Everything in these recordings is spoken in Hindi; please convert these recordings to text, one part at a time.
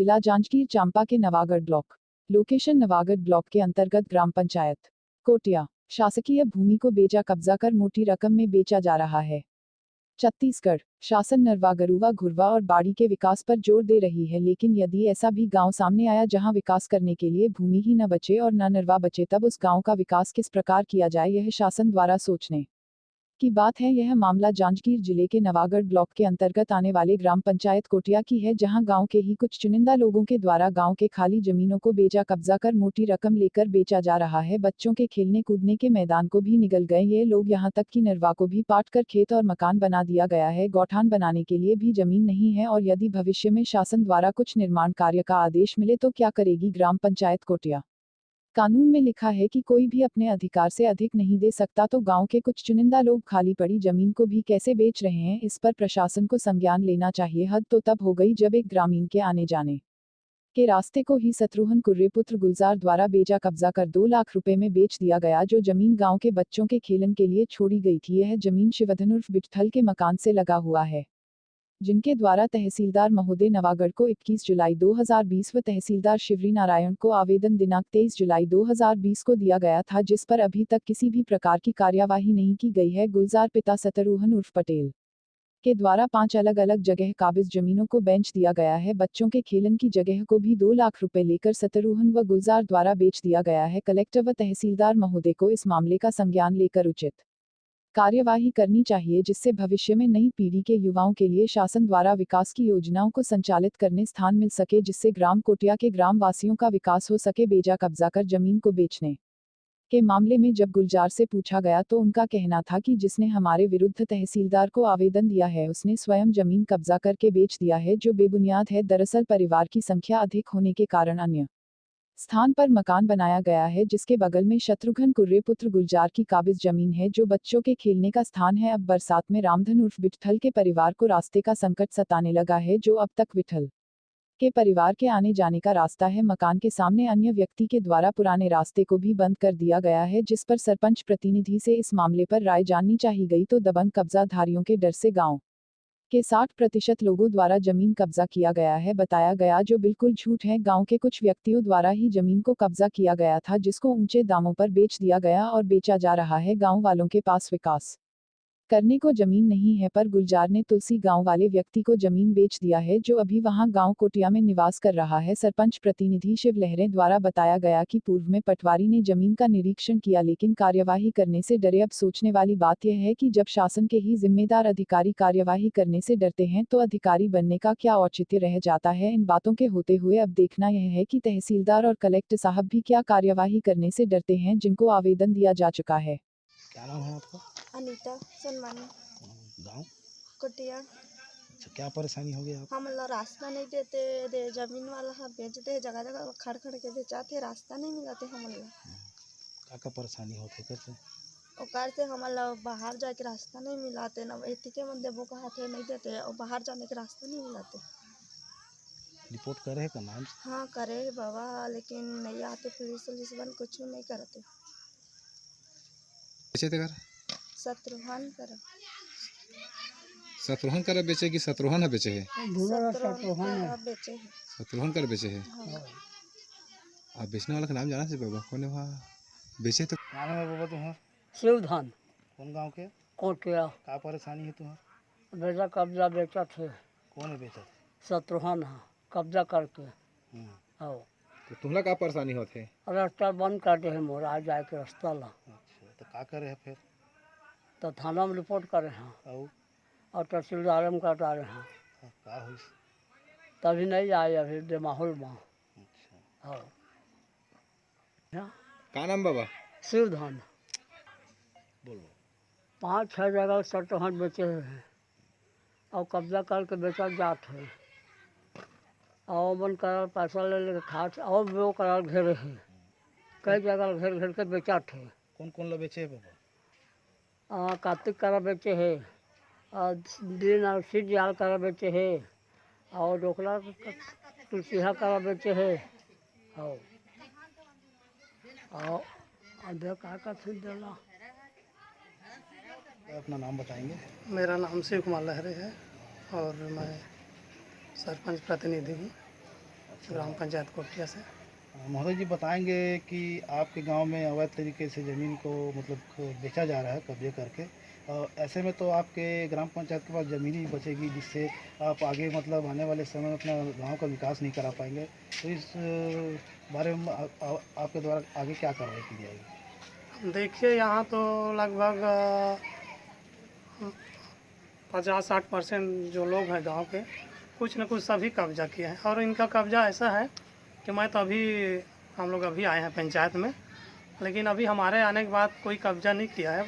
जिला जांजगीर चांपा के Navagarh block. Location Navagarh block के अंतर्गत ग्राम पंचायत कोटिया। शासकीय भूमि को बेचा कब्जा कर मोटी रकम में बेचा जा रहा है। छत्तीसगढ़ शासन नरवा गरुवा घुरवा और बाड़ी के विकास पर जोर दे रही है, लेकिन यदि ऐसा भी गांव सामने आया जहां विकास करने के लिए भूमि ही न बचे और न नरवा बचे, तब उस गांव का विकास किस प्रकार किया जाए, यह शासन द्वारा सोचने की बात है। यह मामला जांजगीर जिले के नवागढ़ ब्लॉक के अंतर्गत आने वाले ग्राम पंचायत कोटिया की है, जहां गांव के ही कुछ चुनिंदा लोगों के द्वारा गांव के खाली जमीनों को बेचा कब्जा कर मोटी रकम लेकर बेचा जा रहा है। बच्चों के खेलने कूदने के मैदान को भी निगल गए ये लोग, यहां तक कि नरवा को भी पाट कर खेत और मकान बना दिया गया है। गौठान बनाने के लिए भी जमीन नहीं है, और यदि भविष्य में शासन द्वारा कुछ निर्माण कार्य का आदेश मिले तो क्या करेगी ग्राम पंचायत कोटिया। कानून में लिखा है कि कोई भी अपने अधिकार से अधिक नहीं दे सकता, तो गांव के कुछ चुनिंदा लोग खाली पड़ी जमीन को भी कैसे बेच रहे हैं, इस पर प्रशासन को संज्ञान लेना चाहिए। हद तो तब हो गई जब एक ग्रामीण के आने जाने के रास्ते को ही शत्रुघ्न कुर्रे पुत्र गुलजार द्वारा बेचा कब्जा कर 2 लाख रुपए में बेच दिया गया। जो जमीन गांव के बच्चों के खेलन के लिए छोड़ी गई थी, यह जमीन शिवधन उर्फ विट्ठल के मकान से लगा हुआ है, जिनके द्वारा तहसीलदार महोदय नवागढ़ को 21 जुलाई 2020 व तहसीलदार शिवरी नारायण को आवेदन दिनांक 23 जुलाई 2020 को दिया गया था, जिस पर अभी तक किसी भी प्रकार की कार्यवाही नहीं की गई है। गुलजार पिता शत्रुघ्न उर्फ पटेल के द्वारा 5 अलग अलग जगह काबिज जमीनों को बेच दिया गया है। बच्चों के खेलन की जगह को भी 2 लाख रुपए लेकर शत्रुघ्न व गुलजार द्वारा बेच दिया गया है। कलेक्टर व तहसीलदार महोदय को इस मामले का संज्ञान लेकर उचित कार्यवाही करनी चाहिए, जिससे भविष्य में नई पीढ़ी के युवाओं के लिए शासन द्वारा विकास की योजनाओं को संचालित करने स्थान मिल सके, जिससे ग्राम कोटिया के ग्राम वासियों का विकास हो सके। बेचा कब्जा कर जमीन को बेचने के मामले में जब गुलजार से पूछा गया तो उनका कहना था कि जिसने हमारे विरुद्ध तहसीलदार को आवेदन दिया है उसने स्वयं जमीन कब्जा करके बेच दिया है, जो बेबुनियाद है। दरअसल परिवार की संख्या अधिक होने के कारण अन्य स्थान पर मकान बनाया गया है, जिसके बगल में शत्रुघ्न कुर्रे पुत्र गुलजार की काबिज जमीन है, जो बच्चों के खेलने का स्थान है। अब बरसात में रामधन उर्फ विट्ठल के परिवार को रास्ते का संकट सताने लगा है, जो अब तक विट्ठल के परिवार के आने जाने का रास्ता है। मकान के सामने अन्य व्यक्ति के द्वारा पुराने रास्ते को भी बंद कर दिया गया है, जिस पर सरपंच प्रतिनिधि से इस मामले पर राय जाननी चाहिए गई तो दबंग कब्जाधारियों के डर से गांव के 60% लोगों द्वारा जमीन कब्जा किया गया है, बताया गया, जो बिल्कुल झूठ है। गांव के कुछ व्यक्तियों द्वारा ही जमीन को कब्जा किया गया था, जिसको ऊंचे दामों पर बेच दिया गया और बेचा जा रहा है। गांव वालों के पास विकास करने को जमीन नहीं है, पर गुलजार ने तुलसी गांव वाले व्यक्ति को जमीन बेच दिया है, जो अभी वहां गांव कोटिया में निवास कर रहा है। सरपंच प्रतिनिधि शिव लहरें द्वारा बताया गया कि पूर्व में पटवारी ने जमीन का निरीक्षण किया, लेकिन कार्यवाही करने से डरे। अब सोचने वाली बात यह है कि जब शासन के ही जिम्मेदार अधिकारी कार्यवाही करने से डरते हैं तो अधिकारी बनने का क्या औचित्य रह जाता है। इन बातों के होते हुए अब देखना यह है कि तहसीलदार और कलेक्टर साहब भी क्या कार्यवाही करने से डरते हैं, जिनको आवेदन दिया जा चुका है। क्या नाम है आपका? अनीता सनमानी, गाँव कोटिया। अच्छा, क्या परेशानी हो गई आप? हम लोग रास्ता नहीं देते दे, जमीन वाला हाँ बेचते, जगह जगह खड़ खड़ के बेचाते, रास्ता नहीं मिलाते हम लोग। क्या परेशानी होती कैसे? ओकार से हम लोग बाहर जाके रास्ता नहीं मिलाते, ना एती के मन देवो का हाथ नहीं देते, और बाहर जाने के रास्ता नहीं मिलाते। रिपोर्ट करे का नाम? हाँ करे बाबा, लेकिन नहीं आते, पुलिस बन कुछ नहीं करते। बेचे थे घर? शत्रुघ्न कर शत्रुघ्न कर बेचे कि शत्रुघ्न बेचे है? शत्रुघ्न बेचे है। शत्रुघ्न कर बेचे है। हाँ। आप बेचने वाला का नाम जाना चाहिए बाबा, कौन है वहाँ बेचे तो? नाम है बाबा तुम्हारा? शिवधन कौन गांव के? कोटिया। क्या परेशानी है तुम्हारा? बेटा कब्जा बेचा थे, कौन है बेचा? शत्रुघ्न है कब्जा करके। आओ तो तुम्हारा क्या परेशानी होते? रास्ता बंद कर दे है, मोर आ जाए के रास्ता ला। अच्छा, तो क्या करे है फिर? तो थाना में रिपोर्ट करे हैं और तहसीलदार में कटा रहे हैं, क्या हुई? तभी नहीं आए अभी दे माहौल में। अच्छा, आओ क्या नाम बाबा? शिवधन। बोलो। 5-6 जगह शत्रुघ्न बेचे हैं और कब्जा करके बेचा जात है, और मन करार पैसा ले लेके खाट और वो करार घेरे है, कई जगह घेर घेर के बेचा थे। कौन कौन ला बेचे है बाबा? कार्तिक करा बेचे है, दिन और सिद्ध जाल करा बेचे है, और डोकला तुलसीहा करा बेचे है। और का फिर देला। अपना नाम बताएंगे? मेरा नाम शिव कुमार लहरे है और मैं सरपंच प्रतिनिधि हूँ। ग्राम पंचायत कोटिया से। महोदय जी बताएंगे कि आपके गांव में अवैध तरीके से ज़मीन को मतलब बेचा जा रहा है कब्जे करके, और ऐसे में तो आपके ग्राम पंचायत के पास ज़मीन ही बचेगी जिससे आप आगे मतलब आने वाले समय में अपना गांव का विकास नहीं करा पाएंगे। तो इस बारे में आपके द्वारा आगे क्या कार्रवाई की जाएगी? देखिए यहाँ तो लगभग 50-60% जो लोग हैं गांव के, कुछ न कुछ सभी कब्जा किए हैं। और इनका कब्जा ऐसा है कि मैं तो अभी हम लोग अभी आए हैं पंचायत में, लेकिन अभी हमारे आने के बाद कोई कब्जा नहीं किया है।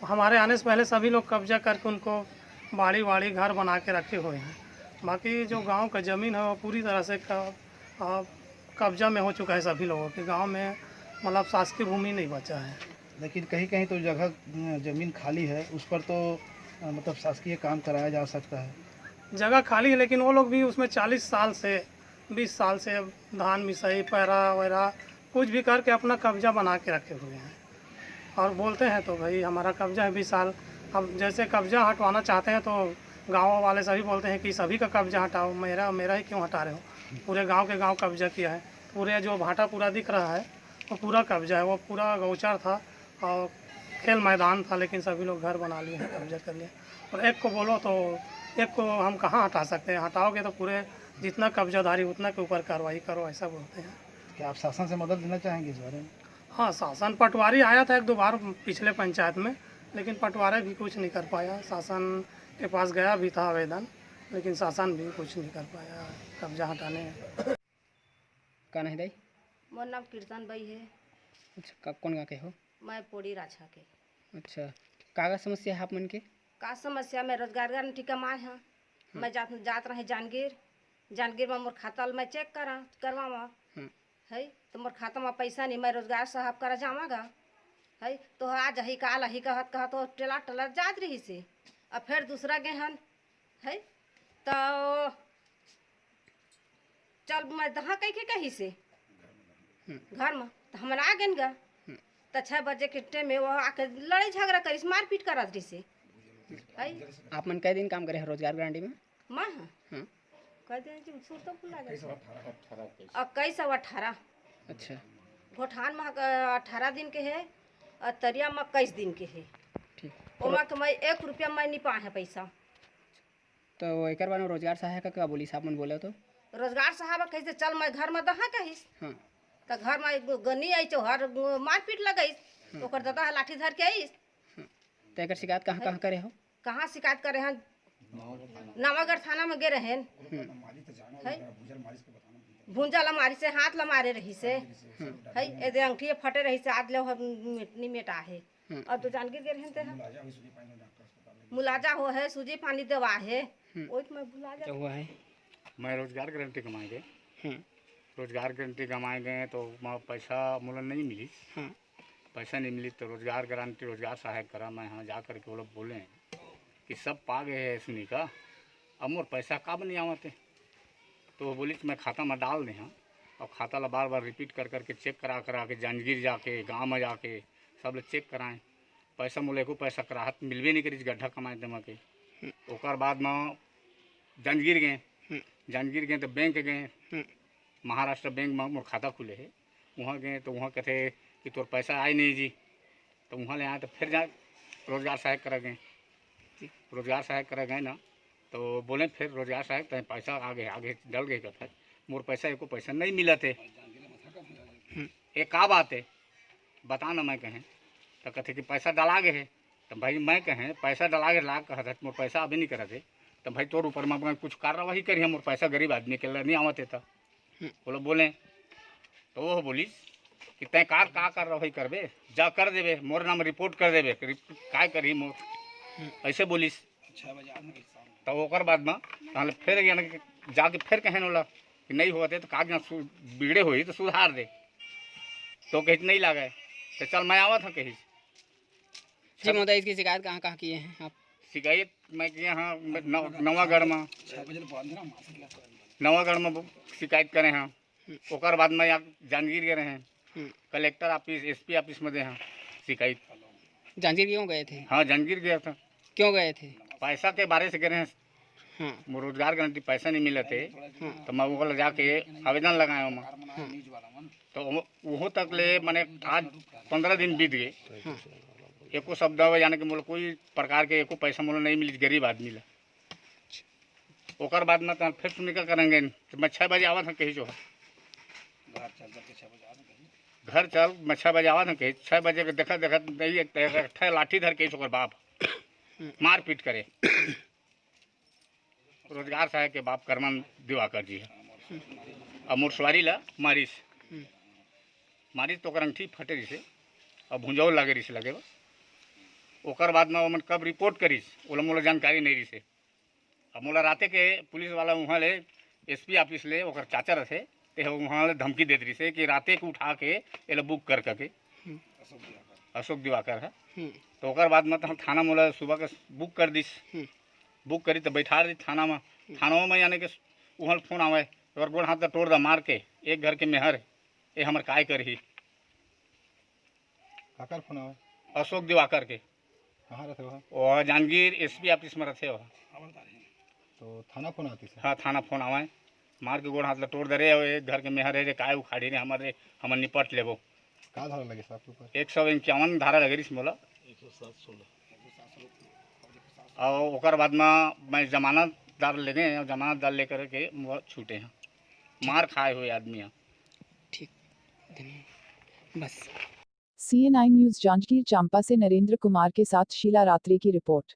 हमारे आने से पहले सभी लोग कब्जा करके उनको बाड़ी घर बना के रखे हुए हैं। बाकी जो गांव का ज़मीन है वो पूरी तरह से कब्जा में हो चुका है सभी लोगों के। गांव में मतलब शासकीय भूमि नहीं बचा है। लेकिन कहीं कहीं तो जगह ज़मीन खाली है, उस पर तो मतलब शासकीय काम कराया जा सकता है। जगह खाली है, लेकिन वो लोग भी उसमें 40 साल से 20 साल से धान मिसाई पैरा वैरा कुछ भी करके अपना कब्जा बना के रखे हुए हैं। और बोलते हैं तो भाई हमारा कब्जा है 20 साल। अब जैसे कब्जा हटवाना चाहते हैं तो गाँव वाले सभी बोलते हैं कि सभी का कब्जा हटाओ, मेरा ही क्यों हटा रहे हो? पूरे गांव के गांव कब्जा किया है। पूरे जो भाटा पूरा दिख रहा है वो पूरा कब्जा है। वो पूरा गौचर था और खेल मैदान था, लेकिन सभी लोग घर बना लिए हैं, कब्जा कर लिए। और एक को बोलो तो एक को हम कहाँ हटा सकते हैं? हटाओगे तो पूरे जितना कब्जाधारी उतना के ऊपर कार्रवाई करो, ऐसा बोलते हैं। क्या आप शासन से मदद लेना चाहेंगे इस बारे में? हाँ, शासन पटवारी आया था 1-2 बार पिछले पंचायत में, लेकिन पटवारी भी कुछ नहीं कर पाया। शासन के पास गया भी था आवेदन, लेकिन शासन भी कुछ नहीं कर पाया कब्जा हटाने में। का नहीं दाई? मोर नाम कीर्तन बाई है। अच्छा, कौन गा के हो? मैं पोड़ी राछा के। अच्छा, का समस्या है आप मन के? का समस्या में रोजगार गारंटी कमाए हैं। मैं जात रहे जानगीर में मोर खाता मैं चेक करवावा है तो मोर खाता में पैसा नहीं, मैं रोजगार साहब करा जावागा है तो आज ही काल ही कहत तो टेलर जात रही से। अब फिर दूसरा गेहन है तो चल मैं दहा कह के कही से घर में तो हम आ गए गा तो 6 बजे के टाइम में वो आके लड़ाई झगड़ा करी मारपीट करा रही से। आप मन कई दिन काम करे हैं रोजगार गारंटी में? मैं हाँ कह दिन सुर तो भुला जाए। 2118। अच्छा, घोठान में 18 दिन के है और तरिया में 21 दिन के है। ठीक। ओमा के मैं 1 रुपया मैं नहीं पाए है पैसा। तो एक बार रोजगार सहायक का बोली साहब मन बोले तो रोजगार साहब कैसे चल मैं घर में दहा कहीस। हाँ, तो घर में गनी आई हर मारपीट लगईस तो ओकर दादा लाठी धर के आईस। तो एक शिकायत कहाँ करे हो? कहाँ शिकायत करे हैं? नवागढ़ थाना में गे रहे भूंजा लमारी से हाथ लमारे रही से है ए अंगठी फटे रही से आज ले नहीं मेटा है। और तो जानगिर गे रहे मुलाजा हो है सूजी पानी देवा है ओइ मैं भुला जा हुआ है। मैं रोजगार गारंटी कमाएंगे रोजगार गारंटी कमाएंगे तो पैसा मूलन नहीं मिली। पैसा नहीं मिली तो रोजगार गारंटी रोजगार सहायक करा। मैं यहाँ जा कर के वो लोग बोले कि सब पा गए हैं सुनी का, अब मोर पैसा कब नहीं आवते। तो वो बोली कि मैं खाता में डाल दें। हाँ, और खाता ला बार बार रिपीट कर करके चेक करा के जांजगीर जाके गांव में जाके सब लोग चेक कराएं। पैसा मोले को पैसा कराहत मिलबे नहीं करी गड्ढा कमाए दमा के। ओकर बाद में जांजगीर गए तो बैंक गए, महाराष्ट्र बैंक में मोर खाता खुले है। वहाँ गए तो वहाँ कहते कि तोर पैसा आए नहीं जी। तो वहाँ ले आए तो फिर जा रोजगार सहायक करा गए। रोजगार सहायक करा गए ना तो बोले फिर रोजगार सहायक तो पैसा आगे डल गए कहते मोर पैसा एको पैसा नहीं मिला थे। एक का बात है बता ना। मैं कहें तो कहते कि पैसा डला गए है। तो भाई मैं कहें पैसा डला के लाग कहते मोर पैसा अभी नहीं करा थे। तो भाई तोर ऊपर में कुछ कार्रवाई करी मोर पैसा गरीब आदमी के लिए नहीं आवते था। वो लोग बोले तो वो बोली कि तय का कार्रवाई करबे जा कर देवे मोर नाम रिपोर्ट कर देवे काय करी मोर ऐसे बोलिस। तो ओकर बाद में ताले फिर जाके फिर कहें होला कि नहीं होते तो कागज बिगड़े हुई तो सुधार दे। तो कहीं नहीं लगा तो चल मैं आवा था कहीं। जी महोदय, इसकी शिकायत कहाँ किए हैं आप? शिकायत मैं किया हाँ नवागढ़ में शिकायत करे हैं। ओकर बाद में यहाँ जांजगीर गए हैं, कलेक्टर ऑफिस SP ऑफिस में दे हैं शिकायत। जांजगीर क्यों गए थे? हाँ, जांजगीर गया था। क्यों गए थे? पैसा के बारे से गए हैं वो रोजगार गारंटी पैसा नहीं मिले थे तो मैं वो जाके आवेदन लगाया मैं तो वो तक ले मैंने आज 15 दिन बीत गए एको शब्द यानी कि मोल कोई प्रकार के एको पैसा मोल नहीं मिली गरीब आदमी ला ओकर बाद में तो फिर निकल करेंगे तो मैं 6 बजे आवा था कहीं जो घर चल मैं 6 बजे आवा था कहीं 6 बजे के देखा नहीं लाठी धर के ओकर बाप मार पीट करे रोजगार सहायक के बाप करमन दिवाकर जी है और मुर्सवारी ला मारिस तो ओकर अंगठी फटे रही से और भुंजौल लगे रही से लगे ओकर बाद में मन कब रिपोर्ट करीस ओला मोला जानकारी नहीं रही से अब मोला राते के पुलिस वाला वहाँ ले एसपी ऑफिस ले ओकर चाचा रहे ते वहाँ ले धमकी देत रही से कि राते को उठा के एला बुक कर के अशोक दिवाकर है तो ओकर बाद में तो हम थाना मोला सुबह के बुक कर दिस बुक करी तो बैठा दी थाना में यानी कि वहाँ फोन आवे और गोड़ हाथ तोड़ दा मार के एक घर के मेहर ये हमार काय करही काकर फोन आवे अशोक दिवाकर के कहाँ रहते हो और जांगीर एसपी ऑफिस में रहते हो तो थाना फोन आती है हाँ थाना फोन आवे मार के गोड़ हाथ तोड़ दे रहे एक घर के मेहर रे काय उखाड़ी रे हमारे हम निपट लेबो का धारा लगे साहब के ऊपर 151 धारा लगे रही मोला और ओकर बाद में मैं जमानत डाल लेंगे जमानत डाल लेकर के वो छूटे हैं मार खाए हुए आदमी हैं बस CNN न्यूज़ जांजगीर चांपा से नरेंद्र कुमार के साथ शीला रात्रे की रिपोर्ट।